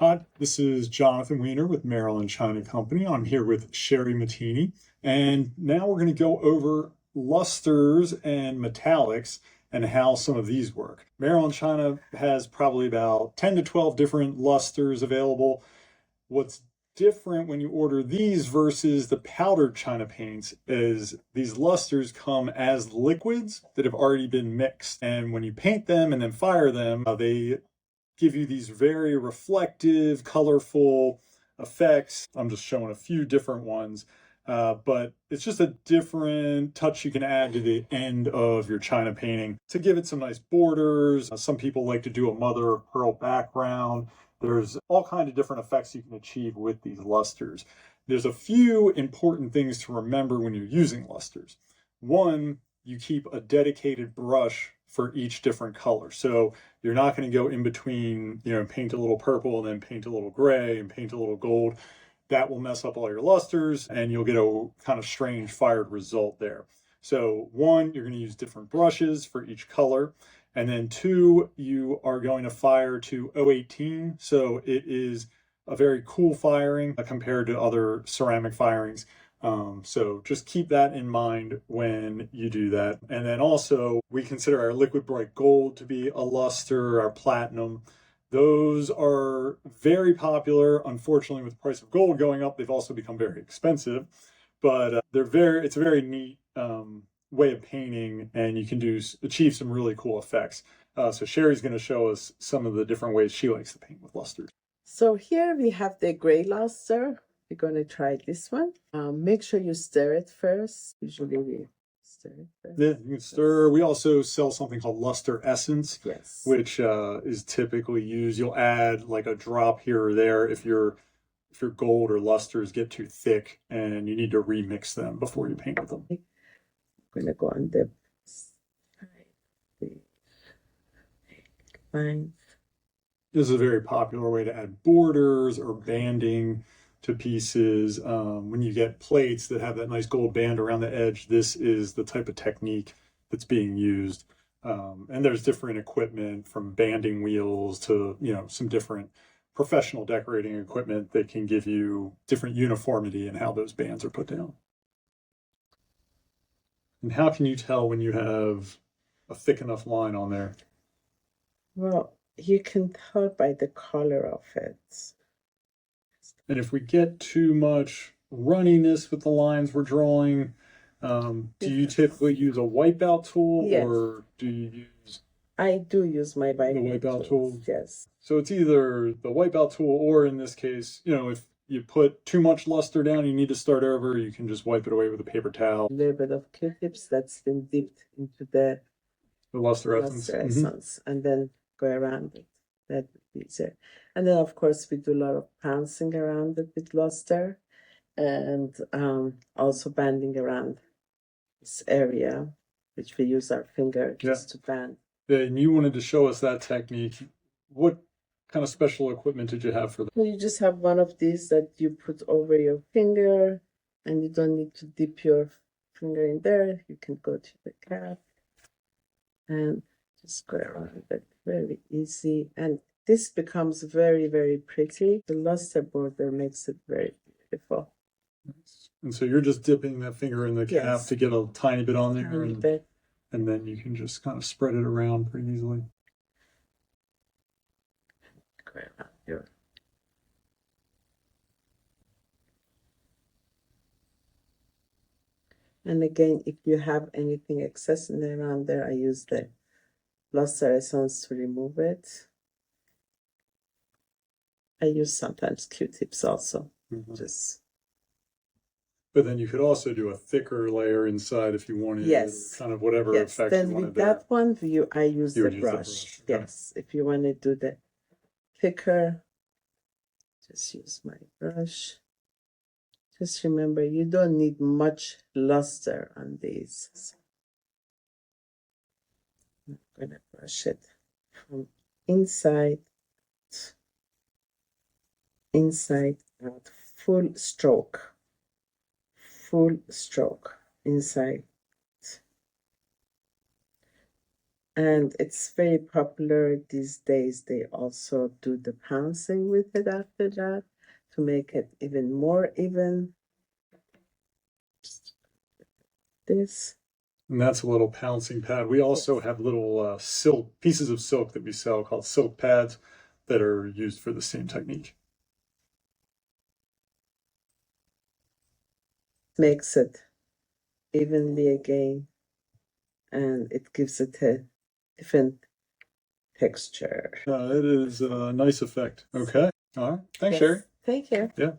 Hi, this is Jonathan Weiner with Maryland China Company. I'm here with Sherry Matini, and now we're going to go over lusters and metallics and how some of these work. Maryland China has probably about 10 to 12 different lusters available. What's different when you order these versus the powdered China paints is these lusters come as liquids that have already been mixed. And when you paint them and then fire them, they give you these very reflective, colorful effects. I'm just showing a few different ones, but it's just a different touch you can add to the end of your China painting to give it some nice borders. Some people like to do a mother of pearl background. There's all kinds of different effects you can achieve with these lusters. There's a few important things to remember when you're using lusters. One, you keep a dedicated brush for each different color. So you're not going to go in between, paint a little purple and then paint a little gray and paint a little gold. That will mess up all your lusters and you'll get a kind of strange fired result there. So one, you're going to use different brushes for each color. And then two, you are going to fire to 018. So it is a very cool firing compared to other ceramic firings. So just keep that in mind when you do that. And then also we consider our liquid bright gold to be a luster, our platinum. Those are very popular. Unfortunately, with the price of gold going up, they've also become very expensive, but it's a very neat way of painting, and you can achieve some really cool effects. So Sherry's going to show us some of the different ways she likes to paint with lusters. So here we have the gray luster. We're going to try this one. Make sure you stir it first. Usually we stir it first. Yeah, you can stir. We also sell something called luster essence, yes, which is typically used. You'll add like a drop here or there if your gold or lusters get too thick and you need to remix them before you paint with them. I'm going to go on the side. Fine. This is a very popular way to add borders or banding to pieces. When you get plates that have that nice gold band around the edge, this is the type of technique that's being used. And there's different equipment from banding wheels to, some different professional decorating equipment that can give you different uniformity in how those bands are put down. And how can you tell when you have a thick enough line on there? Well, you can tell by the color of it. And if we get too much runniness with the lines we're drawing, do you typically use a wipeout tool, yes, or do you use? I do use my wipeout tool. Yes. So it's either the wipeout tool, or in this case, if you put too much luster down, you need to start over. You can just wipe it away with a paper towel. A little bit of Q-tips that's been dipped into the luster essence, and then go around it. That would be easier. And then, of course, we do a lot of pouncing around it with luster, and also banding around this area, which we use our finger just to band. Yeah, and you wanted to show us that technique. What kind of special equipment did you have for that? Well, you just have one of these that you put over your finger, and you don't need to dip your finger in there. You can go to the cap and just go around it. Very easy. And this becomes very, very pretty. The luster border makes it very beautiful. And so you're just dipping that finger in the cap to get a tiny bit on there, and then you can just kind of spread it around pretty easily. Go around here. And again, if you have anything excess in around there, I use the luster essence to remove it. I use sometimes Q-tips also. But then you could also do a thicker layer inside if you wanted, kind of whatever effect then you wanted. With that one, I use the brush. Yes, if you want to do the thicker, just use my brush. Just remember, you don't need much luster on these. I'm going to brush it from inside out, full stroke, inside. And it's very popular these days. They also do the pouncing with it after that to make it even more even. Just this. And that's a little pouncing pad. We also Yes. have little silk pieces of silk that we sell called silk pads that are used for the same technique. Makes it evenly again, and it gives it a different texture. It is a nice effect. Okay. All right. Thanks, Yes. Sherry. Thank you. Yeah.